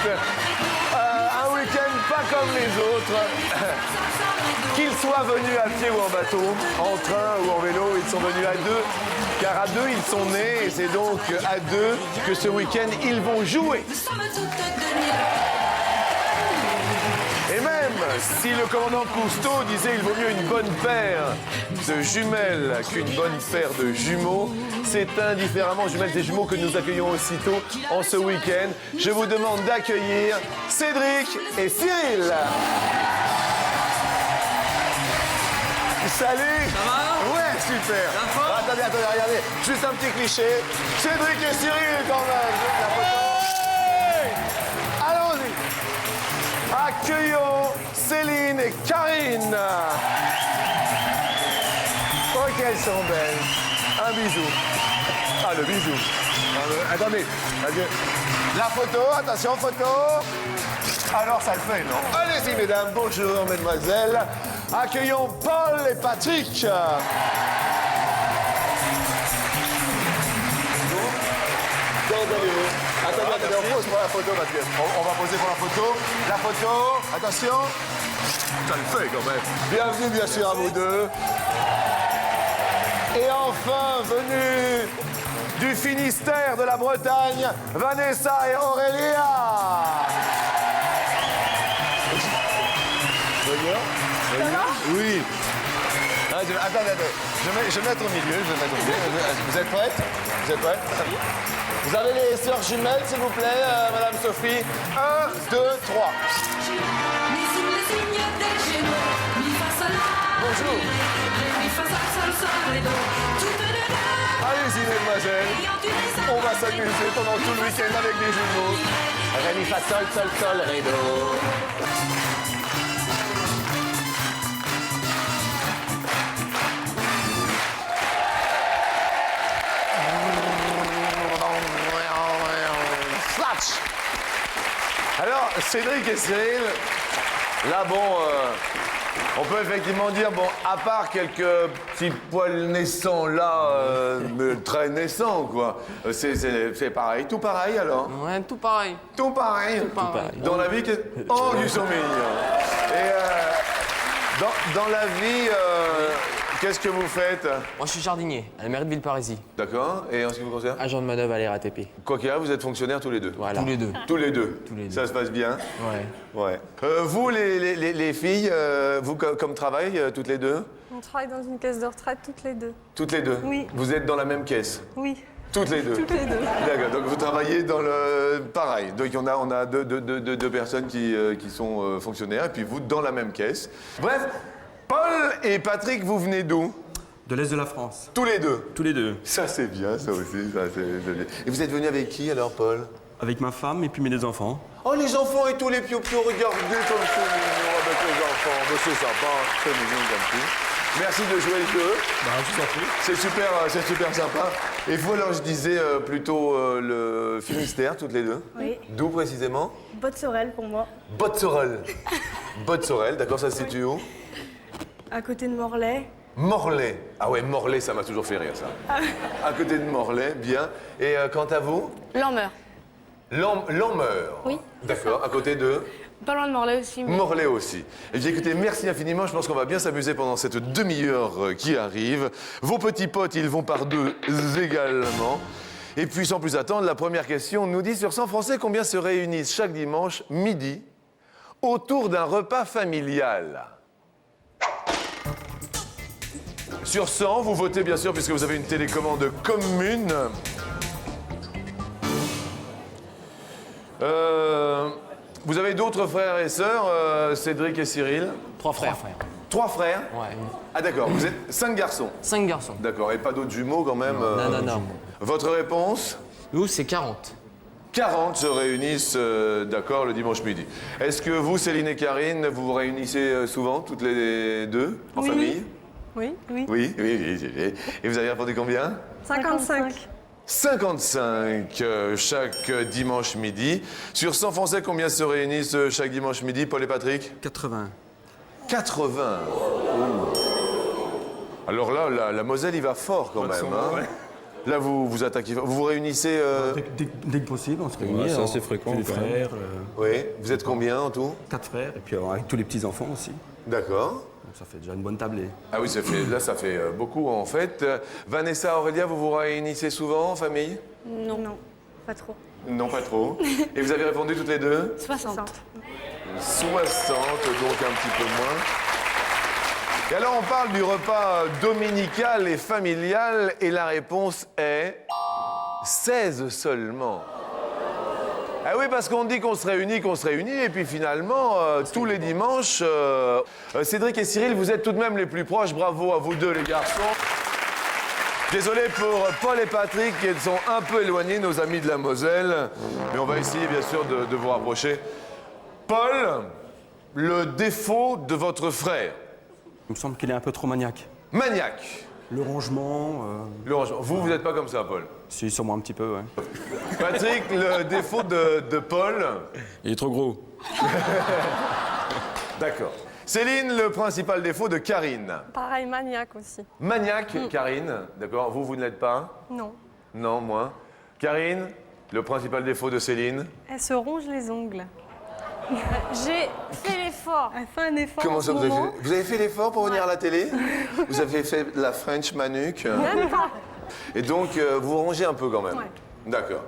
super. Un week-end pas comme les autres. Qu'ils soient venus à pied ou en bateau, en train ou en vélo, ils sont venus à deux. Car à deux, ils sont nés et c'est donc à deux que ce week-end, ils vont jouer. Et même si le commandant Cousteau disait il vaut mieux une bonne paire de jumelles qu'une bonne paire de jumeaux, c'est indifféremment jumelles et jumeaux que nous accueillons aussitôt en ce week-end. Je vous demande d'accueillir Cédric et Cyril. Salut. Ça va? Ouais, super. Ah, attendez, regardez. Juste un petit cliché. Cédric et Cyril, quand même. La photo. Allons-y. Accueillons Céline et Karine. Oh, qu'elles sont belles. Un bisou. Ah, le bisou. Attendez. Adieu. La photo, attention, photo. Alors, ça le fait, non? Allez-y, mesdames. Bonjour, mesdemoiselles. Accueillons Paul et Patrick. Attendez, on pose pour la photo parce qu'on va poser pour la photo. La photo, attention. Ça le fait quand même. Bienvenue bien sûr à vous deux. Et enfin, venu du Finistère, de la Bretagne, Vanessa et Aurélia. Oui. Attendez. Je vais mettre au milieu. Vous êtes prêtes? Vous avez les sœurs jumelles, s'il vous plaît, Madame Sophie. 1, 2, 3. Bonjour. Allez-y, mesdemoiselles. On va s'amuser pendant tout le week-end avec des jumeaux. Ré, mi, fa, sol, ré, do. Alors, Cédric et Cyril, là, bon, on peut effectivement dire, bon, à part quelques petits poils naissants là, mais très naissants, quoi, c'est pareil, tout pareil, alors? Ouais, tout pareil. Tout pareil? Tout pareil. Dans la vie, oh, du sont mignons. Et dans la vie, qu'est-ce que vous faites? Moi, je suis jardinier à la mairie de Villeparisis. D'accord. Et en ce qui vous concerne? Agent de manœuvre à l'RATP. Quoi qu'il arrive, vous êtes fonctionnaires tous les deux? Voilà. Tous les deux. Tous les deux? Tous les deux. Ça se passe bien? Ouais. Vous, les filles, vous, comme travail, toutes les deux? On travaille dans une caisse de retraite toutes les deux. Toutes les deux? Oui. Vous êtes dans la même caisse? Oui. Toutes les deux? Toutes les deux. D'accord, donc vous travaillez dans le... Pareil, donc on a deux personnes qui sont fonctionnaires, et puis vous, dans la même caisse. Bref, Paul et Patrick, vous venez d'où? De l'Est de la France. Tous les deux? Tous les deux. Ça, c'est bien, ça aussi, ça, c'est bien. Et vous êtes venu avec qui, alors, Paul? Avec ma femme et puis mes deux enfants. Oh, les enfants et tous les piou-piou, regardez comme c'est mignon avec les enfants. Mais c'est sympa, c'est mignon comme tout. Merci de jouer avec eux. Bah, je vous en prie. C'est super sympa. Et vous, alors, je disais plutôt le Finistère, toutes les deux? Oui. D'où précisément? Botte-Sorel pour moi. Botte-Sorel. Botte-Sorel, d'accord, ça se situe où? À côté de Morlaix. Morlaix. Ah ouais, Morlaix, ça m'a toujours fait rire, ça. À côté de Morlaix, bien. Et quant à vous? L'Emmeur. L'Emmeur. Oui. D'accord, à côté de? Pas loin de Morlaix aussi. Mais... Morlaix aussi. Eh bien, écoutez, merci infiniment. Je pense qu'on va bien s'amuser pendant cette demi-heure qui arrive. Vos petits potes, ils vont par deux également. Et puis, sans plus attendre, la première question nous dit sur 100 Français combien se réunissent chaque dimanche midi autour d'un repas familial? Sur 100, vous votez bien sûr puisque vous avez une télécommande commune. Vous avez d'autres frères et sœurs, Cédric et Cyril? 3 frères. 3 frères? Ouais. Ah d'accord, vous êtes 5 garçons? 5 garçons. D'accord, et pas d'autres jumeaux quand même? Non. Votre réponse? Nous, c'est 40. 40 se réunissent, d'accord, le dimanche midi. Est-ce que vous, Céline et Karine, vous vous réunissez souvent, toutes les deux, en Oui. famille? Oui. Oui. Et vous avez répondu combien? 55. 55 chaque dimanche midi. Sur 100 Français, combien se réunissent chaque dimanche midi, Paul et Patrick? 80. 80. Oh. Alors là, la Moselle, il va fort quand même. Hein. Là, vous vous attaquez. Vous vous réunissez. Dès que possible, on se réunit. Ouais, c'est alors, assez fréquent, Les quand même. frères, Oui. Vous êtes combien en tout? 4 frères, et puis avec tous les petits-enfants aussi. D'accord. Donc ça fait déjà une bonne tablée. Ah oui, là, ça fait beaucoup en fait. Vanessa, Aurélia, vous vous réunissez souvent en famille? Non. Non, pas trop. Non, pas trop. Et vous avez répondu toutes les deux? 60. 60, donc un petit peu moins. Et alors, on parle du repas dominical et familial, et la réponse est 16 seulement. Ah oui, parce qu'on dit qu'on se réunit, et puis finalement, tous les dimanches, Cédric et Cyril, vous êtes tout de même les plus proches. Bravo à vous deux, les garçons. Désolé pour Paul et Patrick, qui sont un peu éloignés, nos amis de la Moselle. Mais on va essayer, bien sûr, de vous rapprocher. Paul, le défaut de votre frère. Il me semble qu'il est un peu trop maniaque. Maniaque. Le rangement, Le rangement. Vous n'êtes pas comme ça, Paul. si, sur moi un petit peu, ouais. Patrick, le défaut de Paul. Il est trop gros. D'accord. Céline, le principal défaut de Karine. Pareil, maniaque aussi. Maniaque, Karine. D'accord. Vous ne l'êtes pas? Non. Non, moi. Karine, le principal défaut de Céline. Elle se ronge les ongles. J'ai fait l'effort. Elle fait un effort Comment en ça, ce vous avez moment. fait? Vous avez fait l'effort pour venir à la télé? Vous avez fait la French Manuque? Même pas. Et donc, vous rangez un peu quand même? Ouais. D'accord.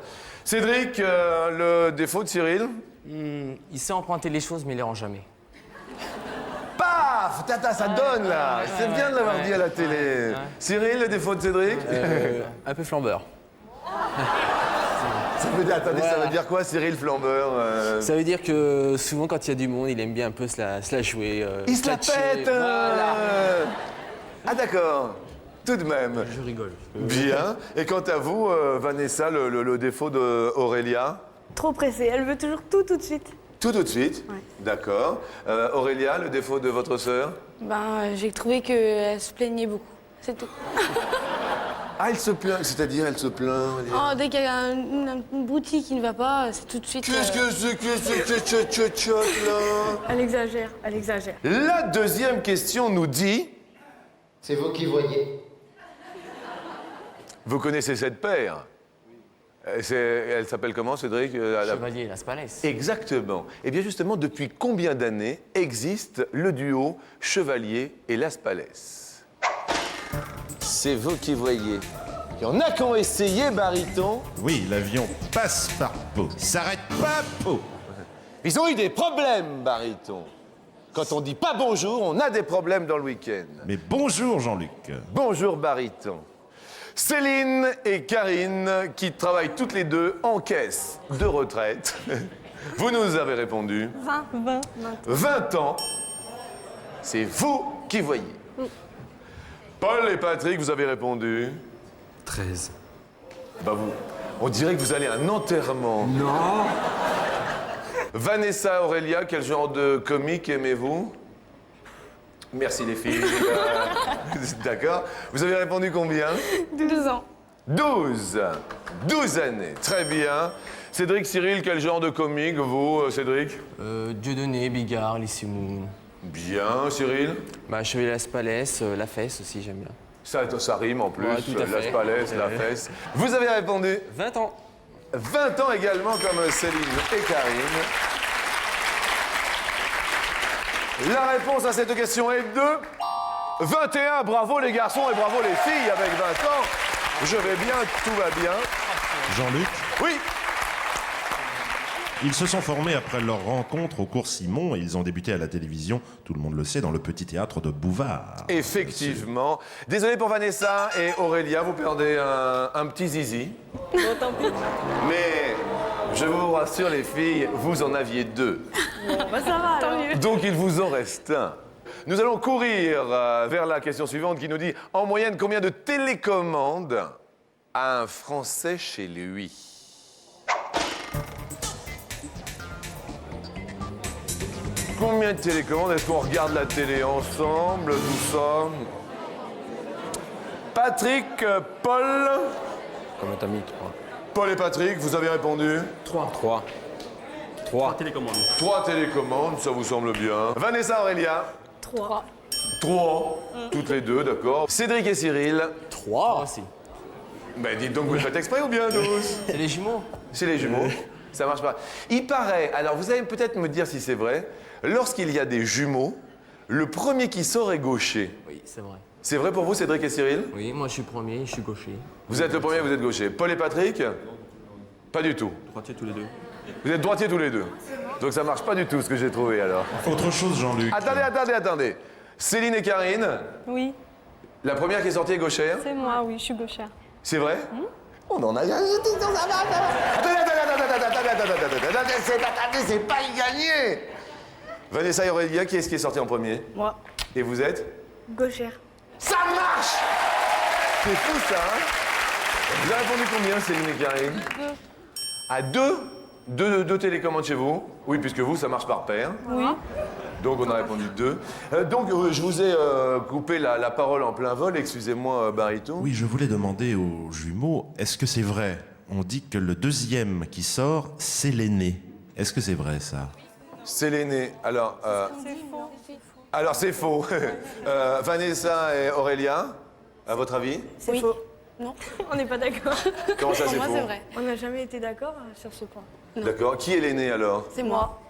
Cédric, le défaut de Cyril? Il sait emprunter les choses, mais il les rend jamais. Paf! Tata, ça donne là! C'est bien de l'avoir dit à la télé. Cyril, le défaut de Cédric? Un peu flambeur. Ça veut dire, attendez, ça veut dire quoi, Cyril Flambeur? Ça veut dire que souvent, quand il y a du monde, il aime bien un peu se la jouer. Il se la catcher. pète! Voilà. Ah d'accord, tout de même. Je rigole. Bien. Et quant à vous, Vanessa, le défaut d'Aurélia? Trop pressée. Elle veut toujours tout de suite. Tout de suite? Ouais. D'accord. Aurélia, le défaut de votre sœur? J'ai trouvé qu'elle se plaignait beaucoup. C'est tout. Ah, elle se plaint, c'est-à-dire elle se plaint. Oh, dès qu'il y a une boutique qui ne va pas, c'est tout de suite. Qu'est-ce que c'est que tchot là? Elle exagère. Elle exagère. La deuxième question nous dit... C'est vous qui voyez. Vous connaissez cette paire? Elle s'appelle comment, Cédric? Chevalier, Las Palais. Exactement. Et bien justement, depuis combien d'années existe le duo Chevalier et Las Palais? C'est vous qui voyez. Il y en a qui ont essayé, baryton. Oui, l'avion passe par Pau, s'arrête pas Pau. Ils ont eu des problèmes, baryton. Quand on dit pas bonjour, on a des problèmes dans le week-end. Mais bonjour Jean-Luc. Bonjour, baryton. Céline et Karine, qui travaillent toutes les deux en caisse de retraite. Vous nous avez répondu. 20 ans. C'est vous qui voyez. Paul et Patrick, vous avez répondu. 13. Bah vous, on dirait que vous allez à un enterrement. Non. Vanessa, Aurélia, quel genre de comique aimez-vous? Merci les filles. D'accord. Vous avez répondu combien? 12 ans. 12. 12 années. Très bien. Cédric, Cyril, quel genre de comique, vous, Cédric? Dieudonné, Bigard, Lissimoun. Bien, Cyril. Chevalier Las Palais, La Fesse aussi, j'aime bien. Ça rime en plus. Ouais, tout à Las fait. Palais, la fesse. Vous avez répondu 20 ans. 20 ans également, comme Céline et Karine. La réponse à cette question est de 21. Bravo les garçons et bravo les filles avec 20 ans. Je vais bien, tout va bien. Jean-Luc, Oui, ils se sont formés après leur rencontre au cours Simon et ils ont débuté à la télévision, tout le monde le sait, dans le petit théâtre de Bouvard. effectivement. Désolé pour Vanessa et Aurélia, vous perdez un petit zizi. Mais je vous rassure les filles, vous en aviez 2. Bah ça va alors. Donc il vous en reste un. Nous allons courir vers la question suivante qui nous dit en moyenne combien de télécommandes a un Français chez lui? Combien de télécommandes? Est-ce qu'on regarde la télé ensemble, tout ça? Patrick, Paul. Combien t'as mis? 3. Paul et Patrick, vous avez répondu? 3. 3 télécommandes. 3 télécommandes, ça vous semble bien. Vanessa, Aurélia? 3. 3, toutes les deux, d'accord. Cédric et Cyril? 3 aussi. Ben dites donc, vous le faites exprès ou bien, douce? C'est les jumeaux. C'est les jumeaux. Ça marche pas. Il paraît, alors vous allez peut-être me dire si c'est vrai, lorsqu'il y a des jumeaux, le premier qui sort est gaucher. Oui, c'est vrai. C'est vrai pour vous, Cédric et Cyril? Oui, moi je suis premier, je suis gaucher. Vous êtes le premier, vous êtes gaucher. Paul et Patrick? Pas du tout. Droitier tous les deux. Vous êtes droitiers tous les deux. Donc ça marche pas du tout ce que j'ai trouvé alors. Autre chose, Jean-Luc. Attendez. Céline et Karine, Oui, la première qui est sortie est gauchère. c'est moi, oui, je suis gauchère. C'est vrai? On en a. Attendez, c'est pas gagné. Vanessa et Aurélia, qui est-ce qui est sorti en premier? Moi. Et vous êtes? Gauchère. Ça marche! C'est fou ça, hein? Vous avez répondu combien, Céline et Karine? 2. À deux télécommandes chez vous? Oui, puisque vous, ça marche par paire. Oui. Donc on a répondu 2. Je vous ai coupé la parole en plein vol, excusez-moi Barito. Oui, je voulais demander aux jumeaux, est-ce que c'est vrai? On dit que le deuxième qui sort, c'est l'aîné. Est-ce que c'est vrai, ça? C'est l'aîné. Alors, C'est faux. alors c'est faux. Vanessa et Aurélia, à votre avis? C'est faux. Non, On n'est pas d'accord. Comment ça pour c'est moi faux? c'est vrai. On n'a jamais été d'accord sur ce point. D'accord. Qui est l'aîné alors? C'est moi.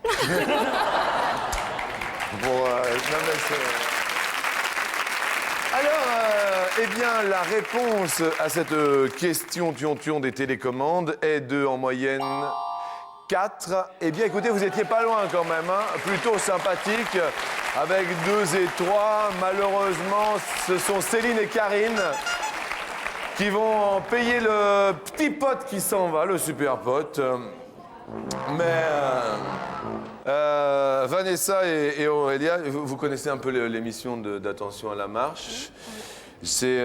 Alors, eh bien, la réponse à cette question tion des télécommandes est de, en moyenne, 4. Eh bien, écoutez, vous étiez pas loin quand même, hein. Plutôt sympathique, avec 2 et 3. Malheureusement, ce sont Céline et Karine qui vont payer le petit pote qui s'en va, le super pote. Mais Vanessa et Aurélia, vous connaissez un peu l'émission d'Attention à la marche. C'est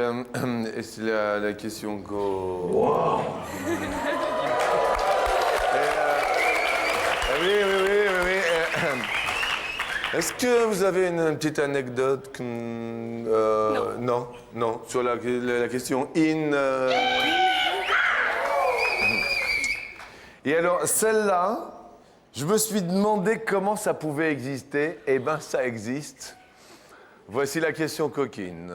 la question qu'on... Oui. Est-ce que vous avez une petite anecdote non, sur la question Et alors, celle-là, je me suis demandé comment ça pouvait exister. Eh ben, ça existe. Voici la question coquine.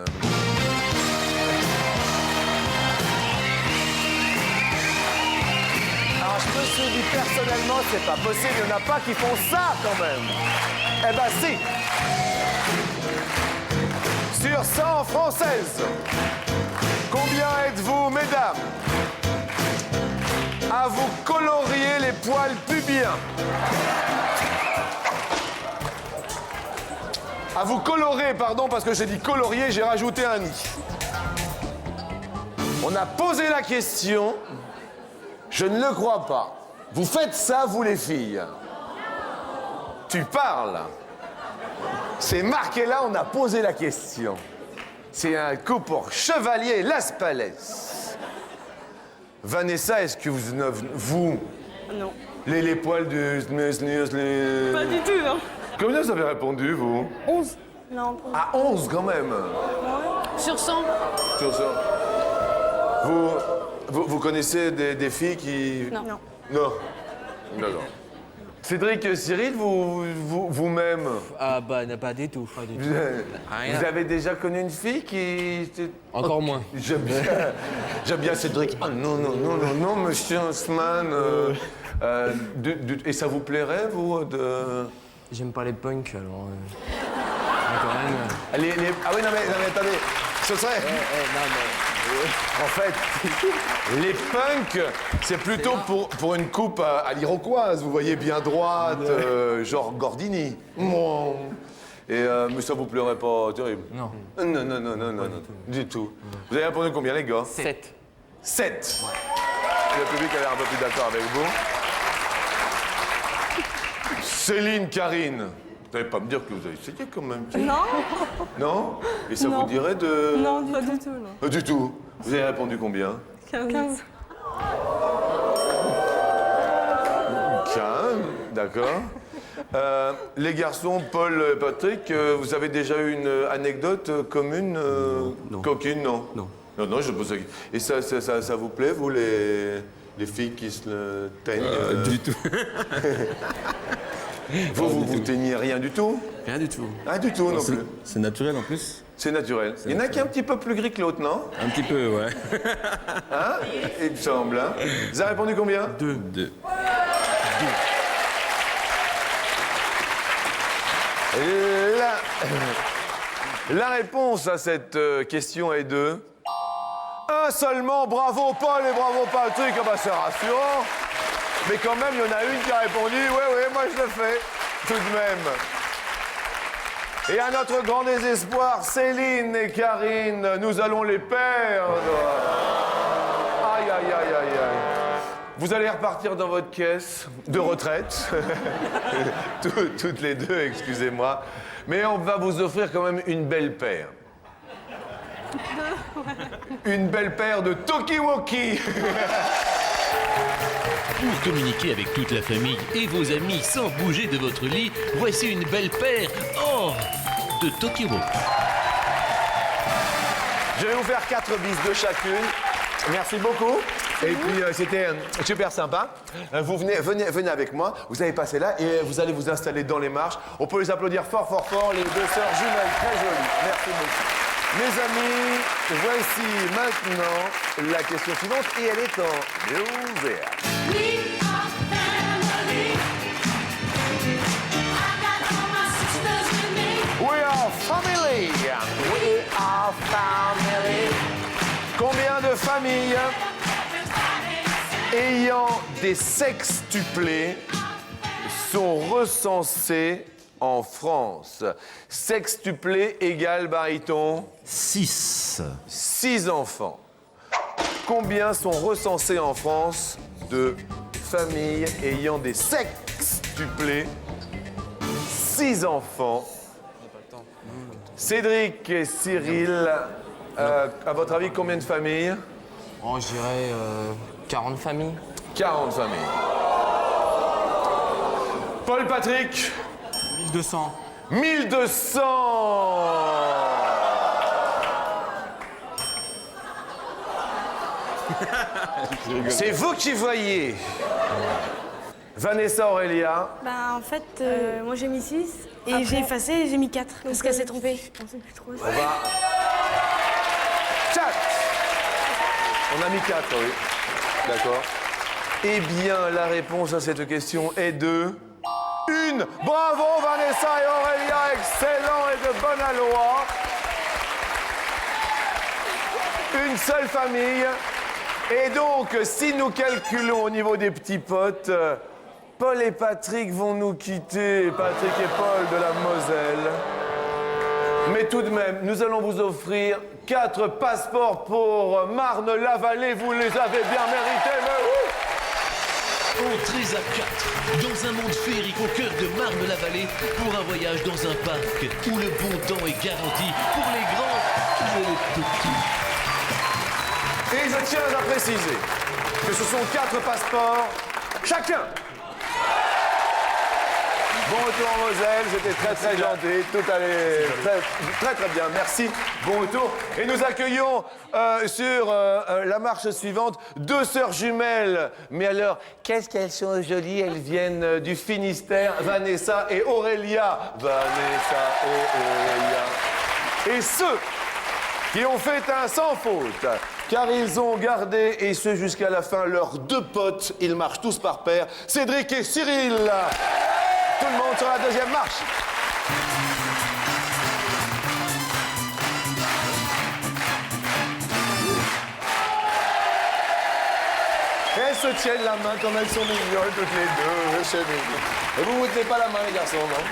Alors, je me suis dit, personnellement, c'est pas possible. Il n'y en a pas qui font ça, quand même. Eh ben, si. Sur 100 françaises, combien êtes-vous, mesdames, à vous colorier les poils pubiens? À vous colorer, pardon, parce que j'ai dit colorier, j'ai rajouté un i. On a posé la question, je ne le crois pas. Vous faites ça, vous les filles? Tu parles? C'est marqué là, on a posé la question. C'est un coup pour Chevalier Las Palais. Vanessa, est-ce que vous... Non. Les poils de... Pas du tout, non. Combien vous avez répondu, vous? 11 Non. À 11, quand même. sur 100. Sur ça. Vous connaissez des filles qui... Non. Non. D'accord. Cédric, Cyril, vous-même, Ah bah, pas du tout. Pas du tout. Rien. vous avez déjà connu une fille qui... Encore moins. J'aime bien Cédric. Ah non, monsieur Haussmann. Et ça vous plairait, vous, de... J'aime pas les punks, alors... quand même... Ah oui, non mais attendez. Ce serait... En fait, les punks, c'est plutôt pour une coupe à l'iroquoise, vous voyez, bien droite, genre Gordini. Et mais ça vous plairait pas terrible? Non. Non, du tout. Vous avez répondu combien, les gars? 7. 7. Le public a l'air un peu plus d'accord avec vous. Céline, Karine, vous n'allez pas me dire que vous avez essayé quand même? Non. Non? Et ça Non. vous dirait de... Non, pas du tout, non. Pas du tout. Vous avez répondu combien? 15. 15, d'accord. Les garçons, Paul et Patrick, vous avez déjà eu une anecdote commune Non. coquine, non? Non. Non, je pose la question. Et ça vous plaît, vous, les filles qui se le teignent Du tout. Vous teignez rien du tout? Rien du tout. Rien du tout non plus. C'est naturel en plus. C'est naturel. Il y en a qui est un petit peu plus gris que l'autre, non? Un petit peu, ouais. Hein? Il me semble. Hein? Vous avez répondu combien? 2. La réponse à cette question est de... Un seulement. Bravo Paul et bravo Patrick. Ah bah c'est rassurant. Mais quand même, il y en a une qui a répondu. Oui, moi je le fais. Tout de même. Et à notre grand désespoir, Céline et Karine, nous allons les perdre. Aïe, aïe, aïe, aïe, aïe. Vous allez repartir dans votre caisse de retraite. Toutes les deux, excusez-moi. Mais on va vous offrir quand même une belle paire. Une belle paire de Tokiwoki. Pour communiquer avec toute la famille et vos amis sans bouger de votre lit, voici une belle paire de Tokiwoki. Je vais vous faire 4 bises de chacune. Merci beaucoup. Et puis c'était super sympa. Vous venez avec moi. Vous allez passer là et vous allez vous installer dans les marches. On peut les applaudir fort, fort, fort. Les deux sœurs jumelles, très jolies. Merci beaucoup. Mes amis, voici maintenant la question suivante et elle est en ouvert. We are family. We are family. Combien de familles ayant des sextuplés sont recensées en France? Sextuplé égale baryton? 6. 6 enfants. Combien sont recensés en France de familles ayant des sextuplés? 6 enfants. Cédric et Cyril, à votre avis, combien de familles? Oh, je dirais 40 familles. 40 familles. Paul Patrick? 1200. 1200. C'est vous qui voyez. Vanessa, Aurélia. Bah, en fait, Moi j'ai mis 6. et j'ai effacé et j'ai mis 4 parce qu'elle s'est trompée. Je pensais plus trop. On va... 4. On a mis 4, oui. D'accord. Eh bien, la réponse à cette question est de... 1. Bravo, Vanessa et Aurélia. Excellent et de bonne aloi. Une seule famille. Et donc, si nous calculons au niveau des petits potes, Paul et Patrick vont nous quitter. Patrick et Paul de la Moselle. Mais tout de même, nous allons vous offrir 4 passeports pour Marne-la-Vallée. Vous les avez bien mérités, mais... Entrez à 4 dans un monde féerique au cœur de Marne-la-Vallée pour un voyage dans un parc où le bon temps est garanti pour les grands et les petits. Et je tiens à préciser que ce sont 4 passeports chacun. Bon retour en Moselle, c'était très gentil, tout allait très bien, merci, bon retour. Et nous accueillons sur la marche suivante 2 sœurs jumelles. Mais alors, qu'est-ce qu'elles sont jolies, elles viennent du Finistère, Vanessa et Aurélia. Vanessa et Aurélia. Et ceux qui ont fait un sans faute, car ils ont gardé, et ce jusqu'à la fin, leurs 2 potes, ils marchent tous par paire, Cédric et Cyril. Tout le monde sur la deuxième marche. Elles se tiennent la main comme elles sont mignonnes toutes les deux. C'est mignon. Et vous ne tenez pas la main, les garçons, non?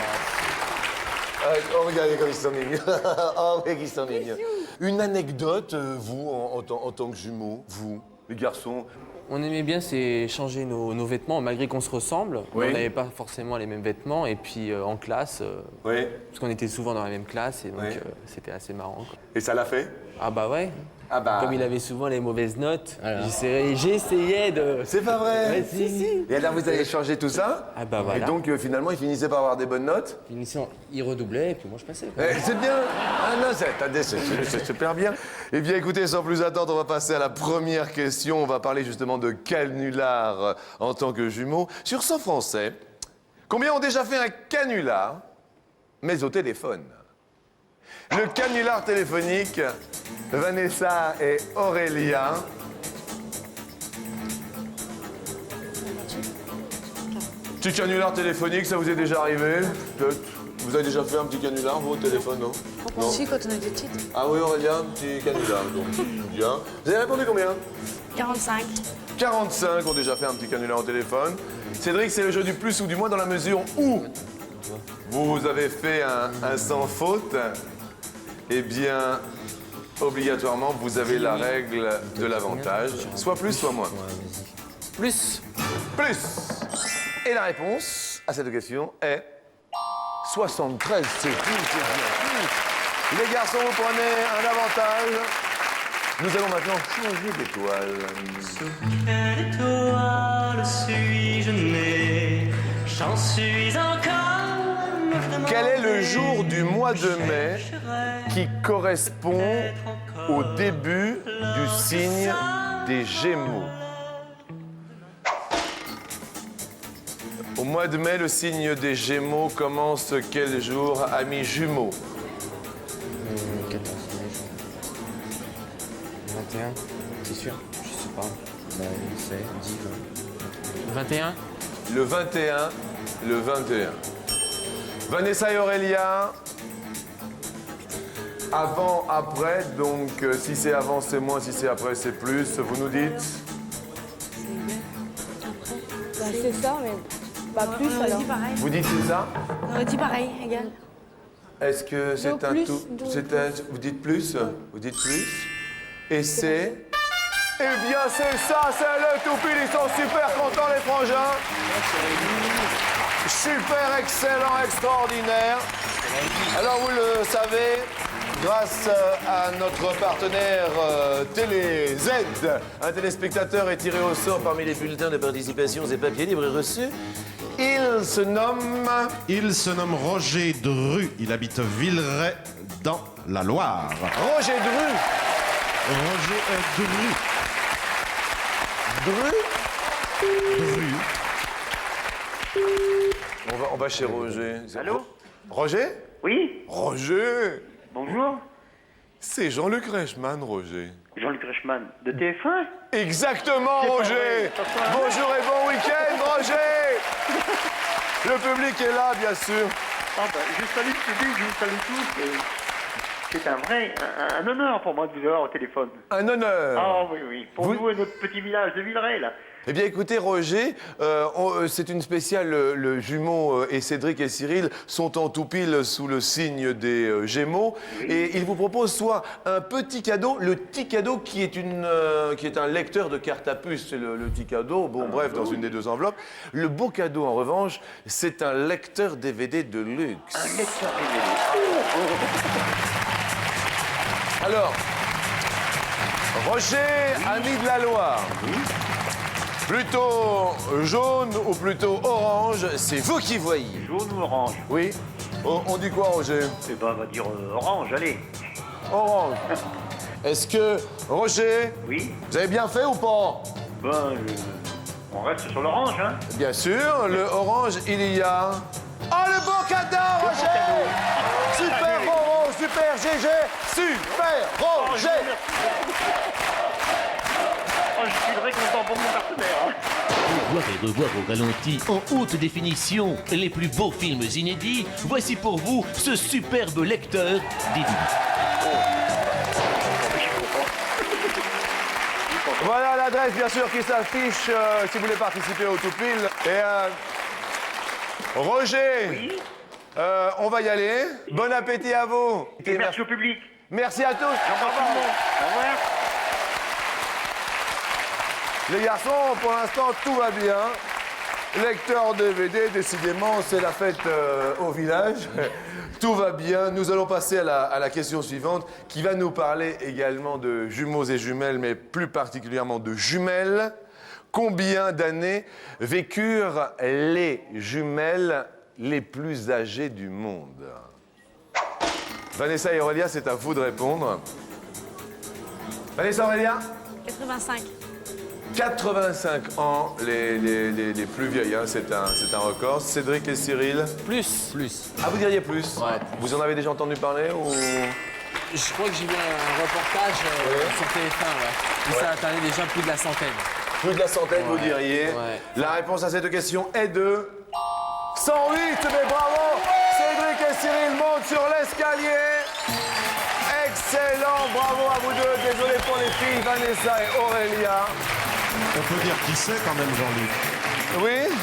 Oh, regardez comme ils sont mignons. Oh, oui, ils sont mignons. Une anecdote, vous, en tant que jumeaux, vous, les garçons. On aimait bien changer nos vêtements, malgré qu'on se ressemble. Oui. On n'avait pas forcément les mêmes vêtements. Et puis en classe, Oui. parce qu'on était souvent dans la même classe, et donc Oui. c'était assez marrant, quoi. Et ça l'a fait? Ah bah ouais. Ah bah. Comme il avait souvent les mauvaises notes, j'essayais de... C'est pas vrai? Ouais, si. Et alors, vous avez changé tout ça? Ah bah voilà. Et donc, finalement, il finissait par avoir des bonnes notes? Il redoublait, et puis moi je passais, quoi. C'est bien. Ah non, c'est super bien. Eh bien, écoutez, sans plus attendre, on va passer à la première question. On va parler justement de canular en tant que jumeau. Sur 100 Français, Combien ont déjà fait un canular, mais au téléphone? Le canular téléphonique, Vanessa et Aurélia. Petit canular téléphonique, ça vous est déjà arrivé? Peut-être. Vous avez déjà fait un petit canular, vous, au téléphone, non? Non. Si, quand on était petite. Ah oui, Aurélia, un petit canular, donc. Bien. Vous avez répondu combien? 45. 45 ont déjà fait un petit canular au téléphone. Cédric, c'est le jeu du plus ou du moins dans la mesure où vous avez fait un sans faute. Eh bien, obligatoirement, vous avez la règle de l'avantage. Soit plus, soit moins. Plus. Plus. Et la réponse à cette question est 73. C'est tout, c'est bien. Les garçons, vous prenez un avantage. Nous allons maintenant changer d'étoile. Quelle étoile suis-je né? J'en suis encore. Quel est le jour du mois de mai qui correspond au début du signe des Gémeaux? Au mois de mai, le signe des Gémeaux commence quel jour, amis jumeaux? 14 21, c'est sûr? Je sais pas. Bah, c'est 10, 20. 21? Le 21, le 21. Vanessa et Aurélia, avant, après, donc si c'est avant, c'est moins, si c'est après, c'est plus. Vous nous dites? Bah, c'est ça, mais plus On aurait alors. dit pareil. Vous dites c'est ça? On aurait dit pareil, égal. Est-ce que c'est Donc un plus, tout? donc Vous dites plus? Vous dites plus? Et c'est? Eh bien, c'est ça, c'est le tout pile. Ils sont super contents, les frangins. Super excellent, extraordinaire. Alors, vous le savez, grâce à notre partenaire Télé Z, un téléspectateur est tiré au sort parmi les bulletins de participation et papiers libres et reçus. Il se nomme Roger Dru. Il habite Villeray, dans la Loire. Roger Dru. Roger Dru. Dru? Dru. On va chez Roger. Allô? Roger? Oui? Roger? Bonjour? C'est Jean-Luc Reichmann, Roger. Jean-Luc Reichmann, de TF1? Exactement, C'est pas Roger. vrai, ça sera un- Bonjour et bon week-end, Roger. Le public est là, bien sûr. Ah bah, je salue le public, je vous salue tous. Et c'est un honneur pour moi de vous avoir au téléphone. Un honneur. Ah oui, oui. Pour Vous- nous et notre petit village de Villeray, là. Eh bien, écoutez, Roger, c'est une spéciale. Le jumeau et Cédric et Cyril sont en tout pile sous le signe des Gémeaux. Et ils vous proposent soit un petit cadeau, le petit cadeau qui est un lecteur de carte à puce, c'est le petit cadeau. Bon, bref, dans une des deux enveloppes. Le beau cadeau, en revanche, c'est un lecteur DVD de luxe. Un lecteur DVD. Alors, Roger, ami de la Loire. Plutôt jaune ou plutôt orange, c'est vous qui voyez. Jaune ou orange? Oui. On dit quoi, Roger? Eh ben, on va dire orange, allez. Orange. Est-ce que, Roger, Oui? vous avez bien fait ou pas? Ben, on reste sur l'orange, hein? Bien sûr, le orange, il y a... Oh, le beau cadeau, Roger! Super Roro, super GG, super Roger! Oh, je suis très content pour mon partenaire, hein? Pour voir et revoir au ralenti, en haute définition, les plus beaux films inédits, voici pour vous ce superbe lecteur DVD. Voilà l'adresse, bien sûr, qui s'affiche si vous voulez participer au tout pile. Et Roger, on va y aller. Bon appétit à vous. Et merci au public. Merci à tous. J'embrasse tout le monde. Au revoir. Les garçons, pour l'instant, tout va bien. Lecteur DVD, décidément, c'est la fête au village. Tout va bien. Nous allons passer à la question suivante, qui va nous parler également de jumeaux et jumelles, mais plus particulièrement de jumelles. Combien d'années vécurent les jumelles les plus âgées du monde? Vanessa et Aurélia, c'est à vous de répondre. Vanessa, Aurélia? 85. 85 ans, les plus vieilles, hein, c'est un record. Cédric et Cyril. Plus. Ah, vous diriez plus? Ouais. Vous en avez déjà entendu parler ou... Je crois que j'ai vu un reportage sur TF1, ouais. Et ça atteignait déjà plus de la centaine. Plus de la centaine, vous Ouais. diriez. Ouais. La réponse à cette question est de 108, mais bravo! Cédric et Cyril montent sur l'escalier. Excellent, bravo à vous deux. Désolé pour les filles, Vanessa et Aurélia. On peut dire qui c'est quand même, Jean-Luc. Oui?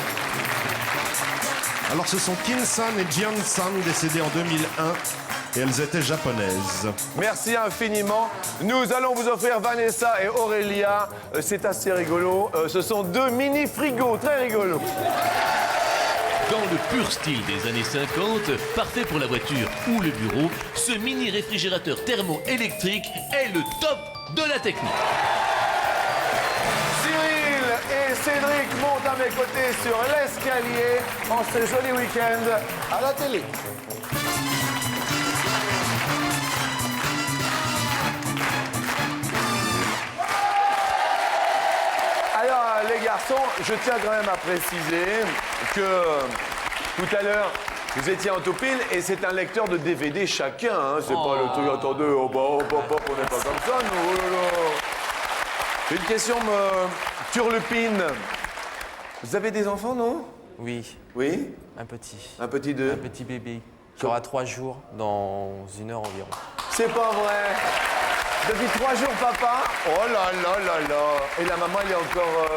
Alors ce sont Kim-san et Jian-san décédés en 2001 et elles étaient japonaises. Merci infiniment. Nous allons vous offrir Vanessa et Aurélia. C'est assez rigolo. Ce sont deux mini frigos, très rigolos. Dans le pur style des années 50, parfait pour la voiture ou le bureau, ce mini réfrigérateur thermoélectrique est le top de la technique. Cyril et Cédric montent à mes côtés sur l'escalier en ce joli week-end à la télé. Alors, les garçons, je tiens quand même à préciser que tout à l'heure, vous étiez en taupine et c'est un lecteur de DVD chacun. Hein. C'est pas le truc, attendez, on n'est pas comme ça, nous. Oh là là. Une question turlupine. Vous avez des enfants, non? Oui, Oui? un petit. Un petit d'eux? Un petit bébé qui aura 3 jours dans 1 heure environ. C'est pas vrai. Depuis 3 jours, papa. Oh là là là là. Et la maman, elle est encore...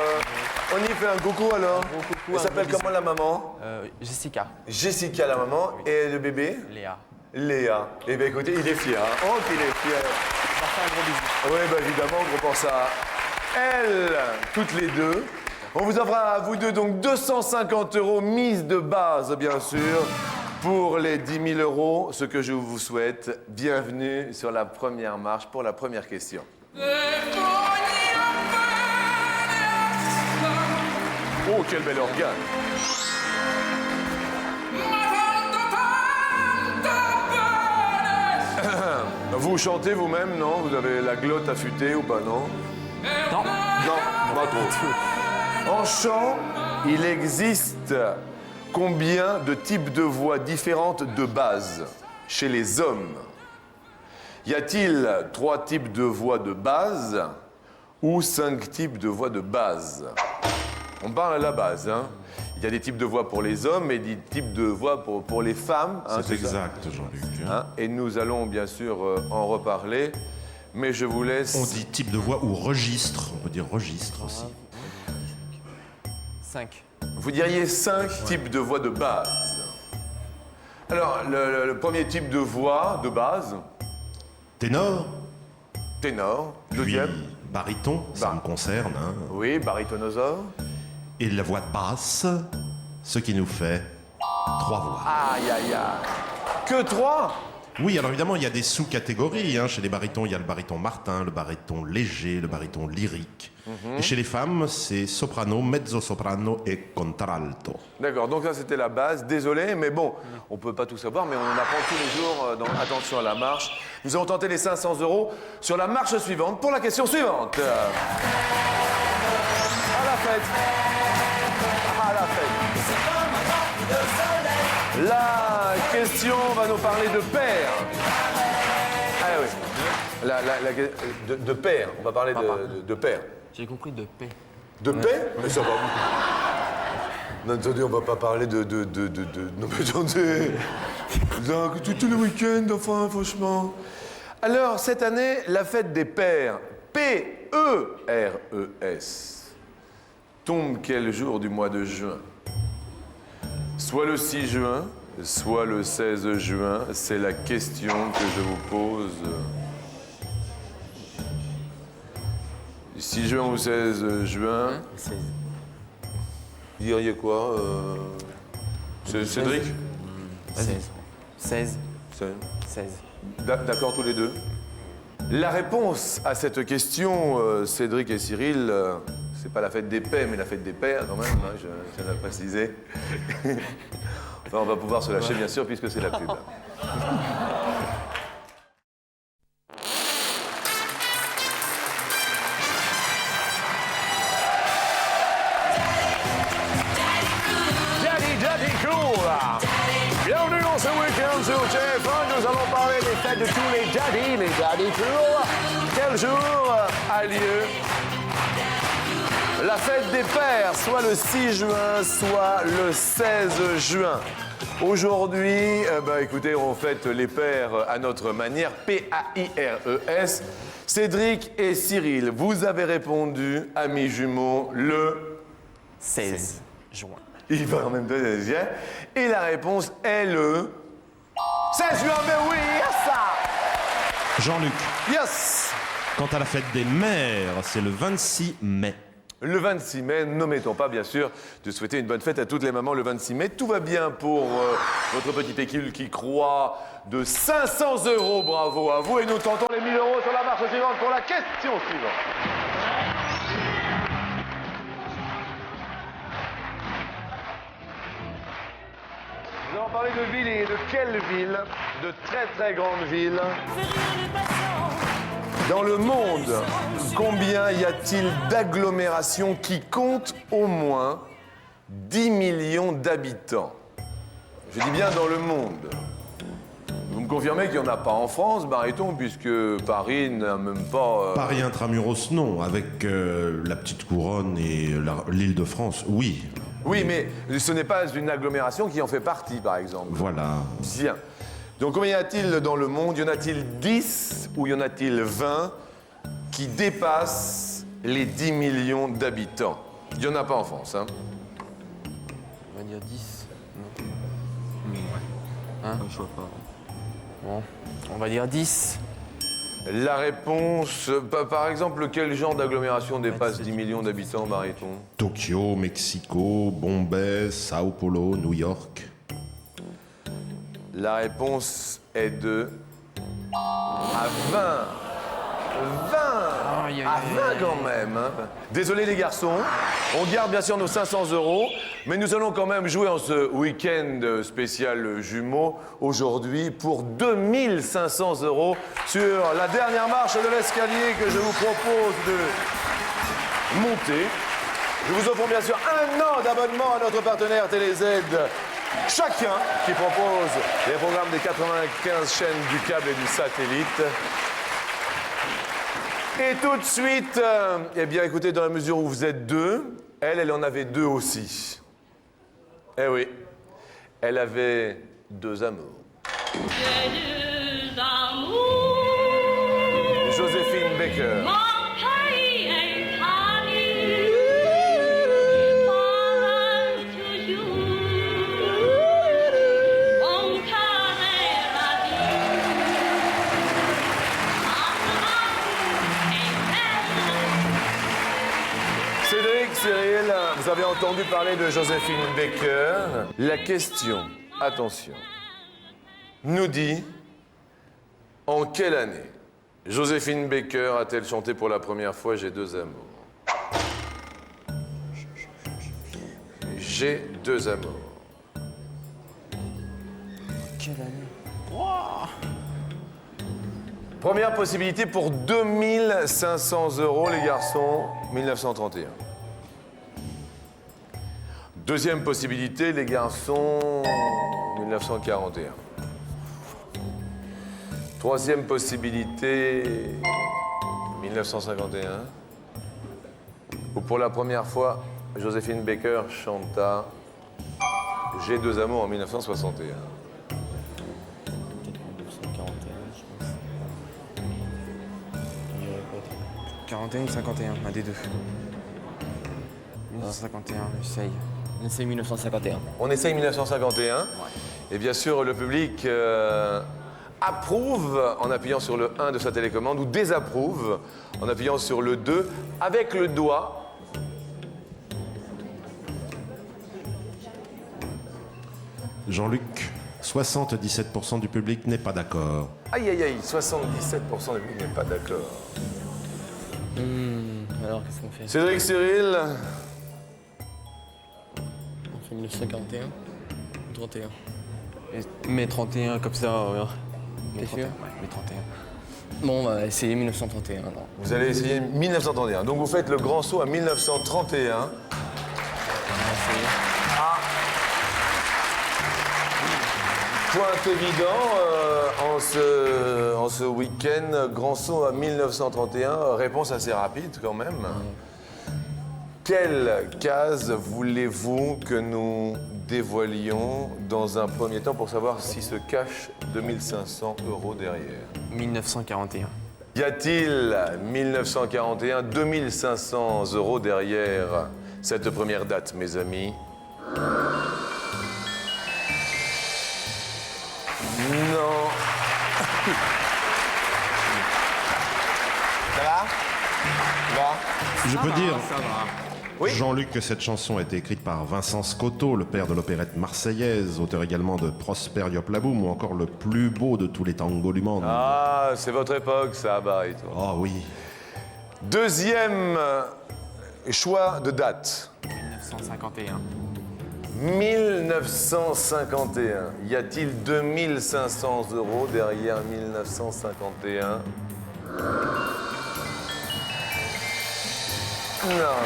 On y fait un coucou alors. gros coucou, Elle un s'appelle gros comment la maman? Jessica. Jessica, la maman. Et le bébé? Léa. Léa. Eh bien écoutez, il est fier. Hein. Oh, qu'il est fier. On va faire un gros bisou. Oui, bah évidemment, gros pense à elles, toutes les deux. On vous offre à vous deux donc 250 € mise de base, bien sûr, pour les 10 000 €. Ce que je vous souhaite, bienvenue sur la première marche pour la première question. Oh, quel bel organe! Vous chantez vous-même, non? Vous avez la glotte affûtée ou pas, non? Non. Non, pas trop. En chant, il existe combien de types de voix différentes de base chez les hommes? Y a-t-il 3 types de voix de base ou 5 types de voix de base? On parle à la base, hein. Il y a des types de voix pour les hommes et des types de voix pour les femmes. Hein, C'est ça exact, Jean-Luc. Hein, et nous allons bien sûr en reparler, mais je vous laisse... On dit type de voix ou registre. On peut dire registre aussi. 5. Vous diriez 5 types de voix de base. Alors, le premier type de voix de base, Ténor, ténor. puis Deuxième, baryton, ça me concerne. Hein. oui, barytonosaure. Et la voix de basse, ce qui nous fait 3 voix. Aïe, aïe, aïe. Que 3? Oui, alors évidemment, il y a des sous-catégories. Hein. Chez les barytons, il y a le baryton Martin, le baryton léger, le baryton lyrique. Et chez les femmes, c'est soprano, mezzo-soprano et contralto. D'accord, donc ça c'était la base. Désolé, mais bon, on peut pas tout savoir, mais on en apprend tous les jours dans Attention à la marche. Nous allons tenter les 500 € sur la marche suivante pour la question suivante. À la fête. À la fête. La question va nous parler de père. Ah oui. De père. On va parler de père. J'ai compris de paix. De paix? Mais ça va. Non, attendez, on va pas parler de... Non, mais attendez. Tout le week-end, enfin, franchement. Alors, cette année, la fête des pères, P-E-R-E-S, tombe quel jour du mois de juin? Soit le 6 juin, soit le 16 juin. C'est la question que je vous pose. 6 juin ou 16 juin? 16. Vous diriez quoi Cédric? 16. 16. 16. D'accord tous les deux? La réponse à cette question, Cédric et Cyril, c'est pas la fête des paix, mais la fête des pères quand même, hein, je tiens à le préciser. Enfin, on va pouvoir se lâcher bien sûr puisque c'est la pub. Ce week-end sur TF1, nous allons parler des fêtes de tous les daddy tours. Quel jour a lieu la fête des pères, soit le 6 juin, soit le 16 juin. Aujourd'hui, écoutez, on fête les pères à notre manière, P-A-I-R-E-S. Cédric et Cyril, vous avez répondu, amis jumeaux, le 16 juin. Il va en même temps, et la réponse est le 16 juin, mais oui, ça. Jean-Luc, Yes. quant à la fête des mères, c'est le 26 mai. Le 26 mai, n'omettons pas, bien sûr, de souhaiter une bonne fête à toutes les mamans le 26 mai. Tout va bien pour votre petit pécule qui croit de 500 €. Bravo à vous. Et nous tentons les 1 000 € sur la marche suivante pour la question suivante. Nous allons parler de villes et de quelle ville? De très très grandes villes. Dans le monde, combien y a-t-il d'agglomérations qui comptent au moins 10 millions d'habitants? Je dis bien dans le monde. Vous me confirmez qu'il n'y en a pas en France, Bariton, puisque Paris n'a même pas... Paris intramuros, non. Avec la petite couronne et l'Île-de-France, oui. Oui, mais ce n'est pas une agglomération qui en fait partie, par exemple. Voilà. Bien. Donc combien y a-t-il dans le monde? Y en a-t-il 10 ou y en a-t-il 20 qui dépassent les 10 millions d'habitants? Il n'y en a pas en France, hein? On va dire 10. Non. Hein? Je vois pas. Bon, on va dire 10. La réponse, par exemple, quel genre d'agglomération dépasse 10 millions d'habitants, Bariton? Tokyo, Mexico, Bombay, Sao Paulo, New York. La réponse est de... à 20. 20 à 20 quand même. Hein. Désolé les garçons, on garde bien sûr nos 500 €, mais nous allons quand même jouer en ce week-end spécial jumeaux aujourd'hui pour 2 500 € sur la dernière marche de l'escalier que je vous propose de monter. Nous vous offrons bien sûr 1 an d'abonnement à notre partenaire TéléZ. Chacun qui propose les programmes des 95 chaînes du câble et du satellite. Et tout de suite, eh bien écoutez, dans la mesure où vous êtes deux, elle en avait 2 aussi. Eh oui, elle avait 2 amours. Joséphine Baker. Cédric, Cyril, vous avez entendu parler de Joséphine Baker. La question, attention, nous dit en quelle année Joséphine Baker a-t-elle chanté pour la première fois J'ai 2 amours? J'ai 2 amours. Quelle année? Première possibilité pour 2 500 €, les garçons, 1931. Deuxième possibilité, les garçons, 1941. Troisième possibilité, 1951. Où pour la première fois, Joséphine Baker chanta J'ai 2 amours en 1961. 41 ou 51, un des deux. 1951, j'essaye. On essaye 1951. On essaye 1951. Et bien sûr, le public approuve en appuyant sur le 1 de sa télécommande ou désapprouve en appuyant sur le 2 avec le doigt. Jean-Luc, 77% du public n'est pas d'accord. Aïe, aïe, aïe, 77% du public n'est pas d'accord. Alors, qu'est-ce qu'on fait? Cédric, Cyril, On fait 1941 ou 31? Mais 31, comme ça, T'es sûr? Ouais, mais 31. Bon, on va essayer 1931, alors. Vous allez essayer 1931. Donc vous faites le grand saut à 1931. On va essayer. évident en ce week-end. Grand saut à 1931. Réponse assez rapide quand même. Quelle case voulez-vous que nous dévoilions dans un premier temps pour savoir si se cache 2500 € derrière? 1941. Y a-t-il 1941, 2500 € derrière cette première date, mes amis? Non. Ça va? Je peux dire, Ça va. Oui. Jean-Luc, que cette chanson a été écrite par Vincent Scotto, le père de l'opérette marseillaise, auteur également de Prosper Yoplaboum ou encore le plus beau de tous les tangos du monde. Ah, c'est votre époque, ça, Barito. Oh oui. Deuxième choix de date. 1951. 1951. Y a-t-il 2500 € derrière 1951? Non.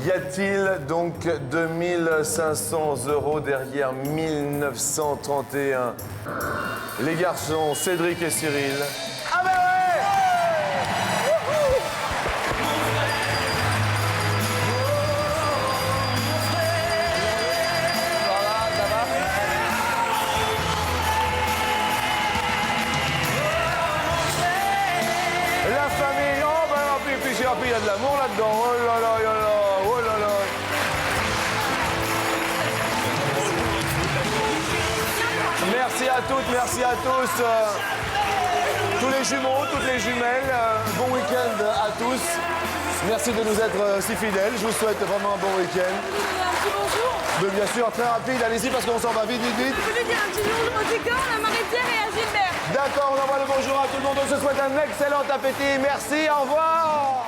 Y a-t-il donc 2500 € derrière 1931? Les garçons, Cédric et Cyril. Ah ben ouais! Voilà, ça va? La famille, oh ben puis il y a de l'amour là-dedans. Oh là là, oh là là, oh là là. Merci à toutes, merci à tous. Tous les jumeaux, toutes les jumelles, bon week-end à tous. Merci de nous être si fidèles. Je vous souhaite vraiment un bon week-end. Un petit bonjour. Mais bien sûr, très rapide, allez-y parce qu'on s'en va vite, vite, vite. Je voulais dire un petit bonjour au décor, à la maritière et à Gilbert. D'accord, on envoie le bonjour à tout le monde. On se souhaite un excellent appétit. Merci, au revoir.